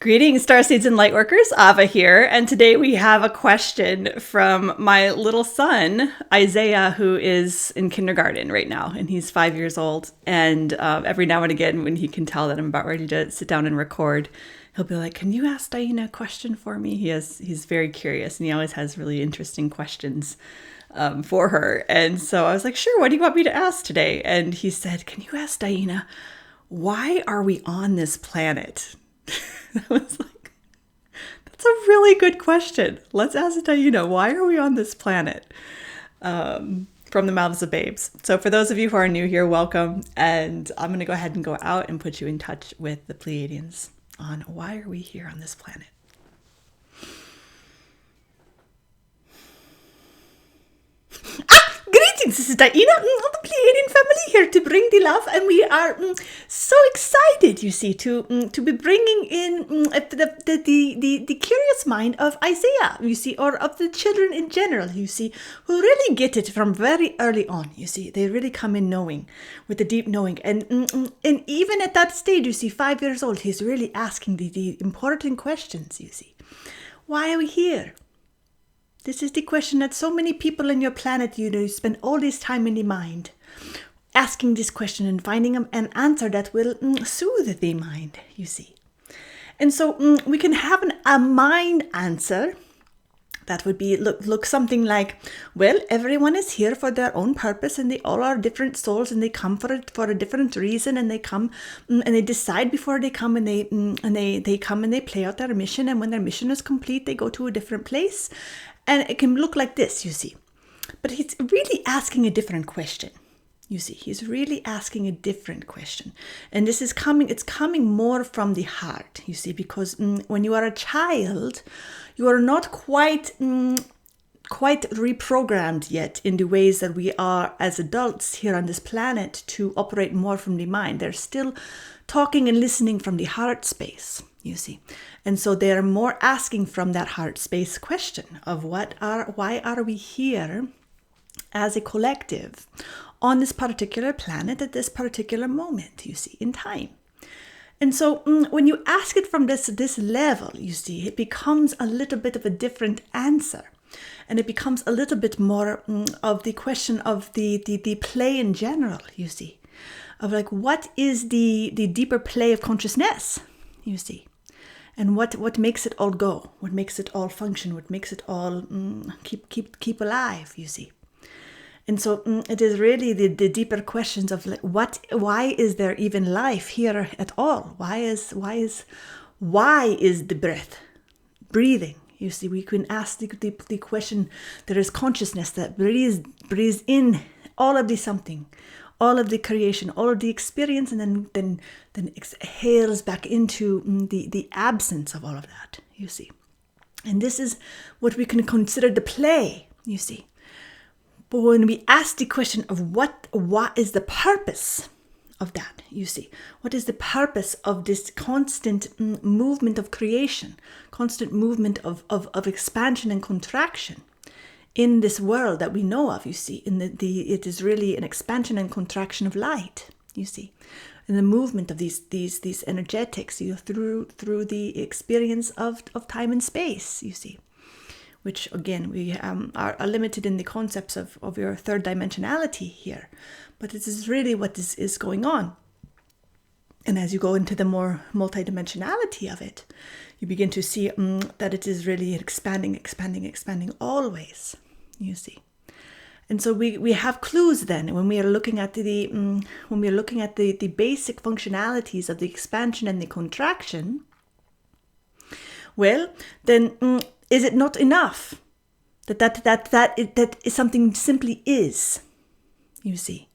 Greetings, Starseeds and Lightworkers. Ava here, and today we have a question from my little son, Isaiah, who is in kindergarten right now, and he's 5 years old. And every now and again, when he can tell that I'm about ready to sit down and record, he'll be like, "Can you ask DiYeena a question for me?" He's very curious, and he always has really interesting questions for her. And so I was like, "Sure, what do you want me to ask today?" And he said, "Can you ask DiYeena, why are we on this planet?" I was like, that's a really good question. Let's ask DiYeena, why are we on this planet? From the mouths of babes. So for those of you who are new here, welcome. And I'm going to go ahead and go out and put you in touch with the Pleiadians on why are we here on this planet. Greetings, this is DiYeena of the Pleiadian Family here to bring the love, and we are so excited, you see, to be bringing in the curious mind of Isaiah, you see, or of the children in general, you see, who really get it from very early on, you see. They really come in knowing, with the deep knowing, and even at that stage, you see, 5 years old, he's really asking the important questions, you see. Why are we here? This is the question that so many people on your planet, you spend all this time in the mind, asking this question and finding an answer that will soothe the mind, you see. And so we can have a mind answer that would be, look something like, well, everyone is here for their own purpose, and they all are different souls, and they come for a different reason, and they come and they decide before they come, and they come and they play out their mission, and when their mission is complete, they go to a different place. And it can look like this, you see. But he's really asking a different question. You see, he's really asking a different question. And it's coming more from the heart, you see, because when you are a child, you are not quite reprogrammed yet in the ways that we are as adults here on this planet to operate more from the mind. They're still talking and listening from the heart space, you see. And so they're more asking from that heart space question of why are we here as a collective on this particular planet at this particular moment, you see, in time. And so when you ask it from this level, you see, it becomes a little bit of a different answer. And it becomes a little bit more of the question of the play in general, you see, of like, what is the deeper play of consciousness, you see. And what makes it all go? What makes it all function? What makes it all keep alive? You see, and so it is really the deeper questions of like, why is there even life here at all? Why is the breathing? You see, we can ask the question. There is consciousness that breathes in all of the something, all of the creation, all of the experience, and then exhales back into the absence of all of that, you see. And this is what we can consider the play, you see. But when we ask the question of what is the purpose of that, you see, what is the purpose of this constant movement of creation, constant movement of expansion and contraction, in this world that we know of, you see, it is really an expansion and contraction of light, you see, and the movement of these energetics, through the experience of time and space, you see, which again we are limited in the concepts of your third dimensionality here, but this is really what is going on. And as you go into the more multidimensionality of it, you begin to see that it is really expanding always, you see. And so we have clues then when we are looking at the basic functionalities of the expansion and the contraction. Well, then is it not enough that is something simply is, you see?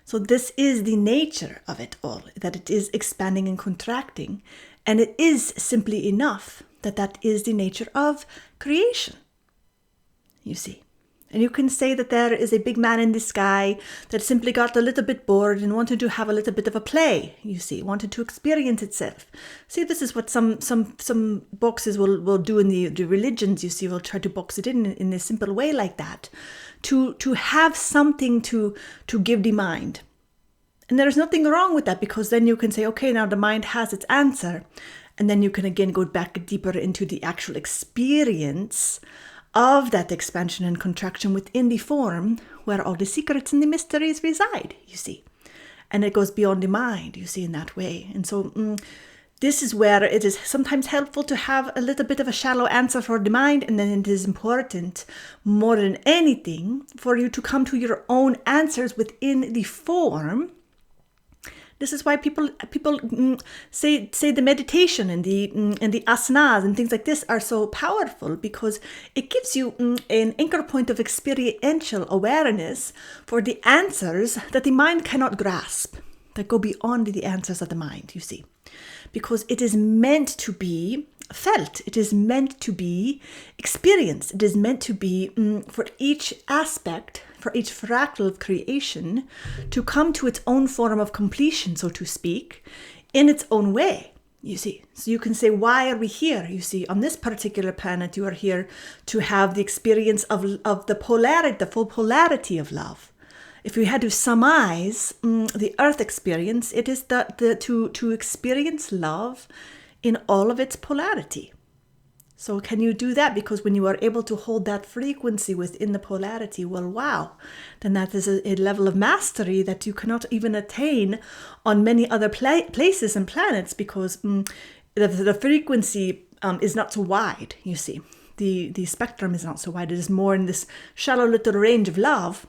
So this is the nature of it all, that it is expanding and contracting, and it is simply enough that is the nature of creation, you see. And you can say that there is a big man in the sky that simply got a little bit bored and wanted to have a little bit of a play, you see, wanted to experience itself. See, this is what some boxes will do in the religions, you see, will try to box it in a simple way like that, to have something to give the mind. And there's nothing wrong with that, because then you can say, okay, now the mind has its answer. And then you can again go back deeper into the actual experience of that expansion and contraction within the form where all the secrets and the mysteries reside, you see. And it goes beyond the mind, you see, in that way. And so this is where it is sometimes helpful to have a little bit of a shallow answer for the mind, and then it is important, more than anything, for you to come to your own answers within the form. This is why people say the meditation and the asanas and things like this are so powerful, because it gives you an anchor point of experiential awareness for the answers that the mind cannot grasp, that go beyond the answers of the mind, you see. Because it is meant to be felt, it is meant to be experienced, it is meant to be for each aspect, for each fractal of creation to come to its own form of completion, so to speak, in its own way, you see. So you can say, why are we here? You see, on this particular planet, you are here to have the experience of the polarity, the full polarity of love. If we had to surmise the earth experience, it is to experience love in all of its polarity. So can you do that? Because when you are able to hold that frequency within the polarity, well, wow, then that is a level of mastery that you cannot even attain on many other places and planets, because the frequency is not so wide, you see. The spectrum is not so wide. It is more in this shallow little range of love.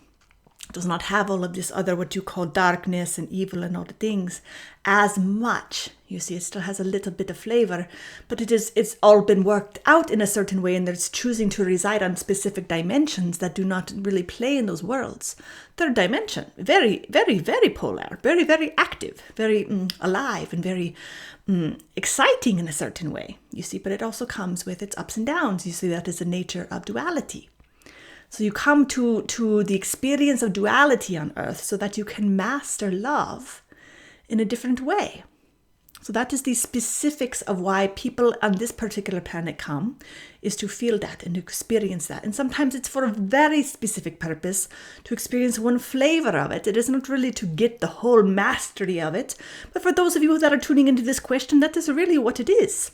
Does not have all of this other, what you call darkness and evil and all the things as much. You see, it still has a little bit of flavor, but it's all been worked out in a certain way, and it's choosing to reside on specific dimensions that do not really play in those worlds. Third dimension, very, very, very polar, very, very active, very alive, and very exciting in a certain way, you see, but it also comes with its ups and downs. You see, that is the nature of duality. So you come to the experience of duality on earth so that you can master love in a different way. So that is the specifics of why people on this particular planet come, is to feel that and to experience that. And sometimes it's for a very specific purpose, to experience one flavor of it. It is not really to get the whole mastery of it. But for those of you that are tuning into this question, that is really what it is.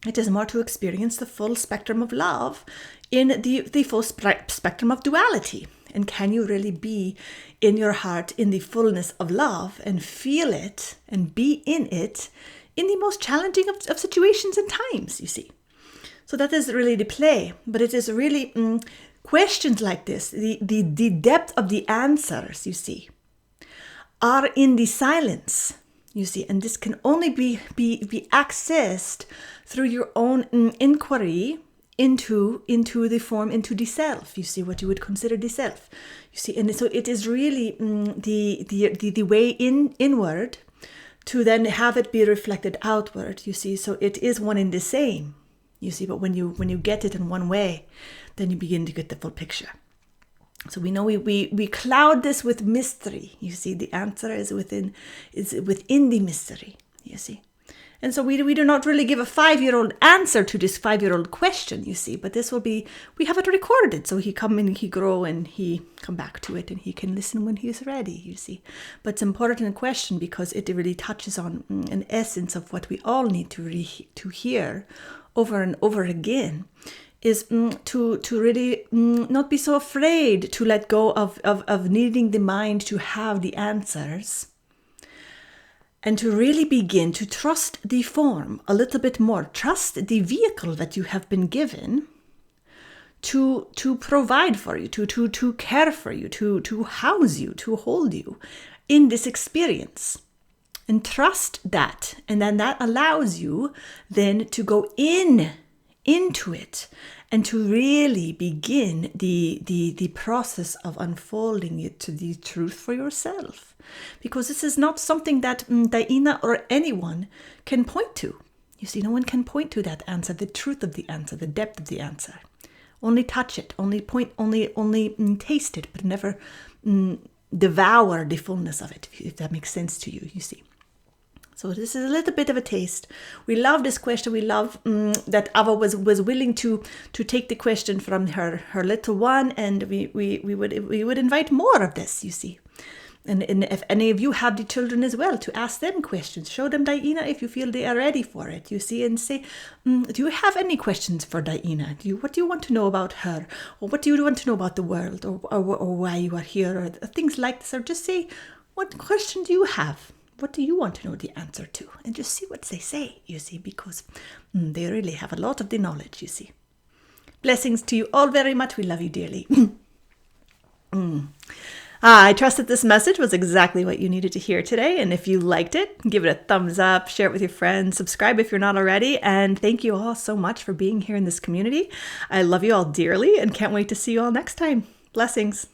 It is more to experience the full spectrum of love in the full spectrum of duality. And can you really be in your heart in the fullness of love and feel it and be in it in the most challenging of situations and times, you see. So that is really the play. But it is really questions like this, the depth of the answers, you see, are in the silence, you see. And this can only be accessed through your own inquiry into the form, into the self, you see, what you would consider the self, you see. And so it is really the way inward to then have it be reflected outward, you see. So it is one and the same, you see. But when you get it in one way, then you begin to get the full picture. So we know we cloud this with mystery, you see. The answer is within the mystery, you see. And so we do not really give a 5-year-old answer to this 5-year-old question, you see. But this will be, we have it recorded. So he come and he grow and he come back to it and he can listen when he's ready, you see. But it's an important question because it really touches on an essence of what we all need to hear over and over again, is to really not be so afraid to let go of needing the mind to have the answers, and to really begin to trust the form a little bit more. Trust the vehicle that you have been given to provide for you, to care for you, to house you, to hold you in this experience. And trust that. And then that allows you then to go into it and to really begin the process of unfolding it to the truth for yourself. Because this is not something that DiYeena or anyone can point to. You see, no one can point to that answer, the truth of the answer, the depth of the answer. Only touch it, only point, only taste it, but never devour the fullness of it, if that makes sense to you, you see. So this is a little bit of a taste. We love this question. We love that Ava was willing to take the question from her little one, and we would invite more of this, you see. And if any of you have the children as well, to ask them questions. Show them DiYeena if you feel they are ready for it, you see, and say, do you have any questions for DiYeena? What do you want to know about her? Or what do you want to know about the world? Or why you are here? Or things like this. Or just say, what question do you have? What do you want to know the answer to? And just see what they say, you see, because they really have a lot of the knowledge, you see. Blessings to you all very much. We love you dearly. I trust that this message was exactly what you needed to hear today. And if you liked it, give it a thumbs up, share it with your friends, subscribe if you're not already. And thank you all so much for being here in this community. I love you all dearly and can't wait to see you all next time. Blessings.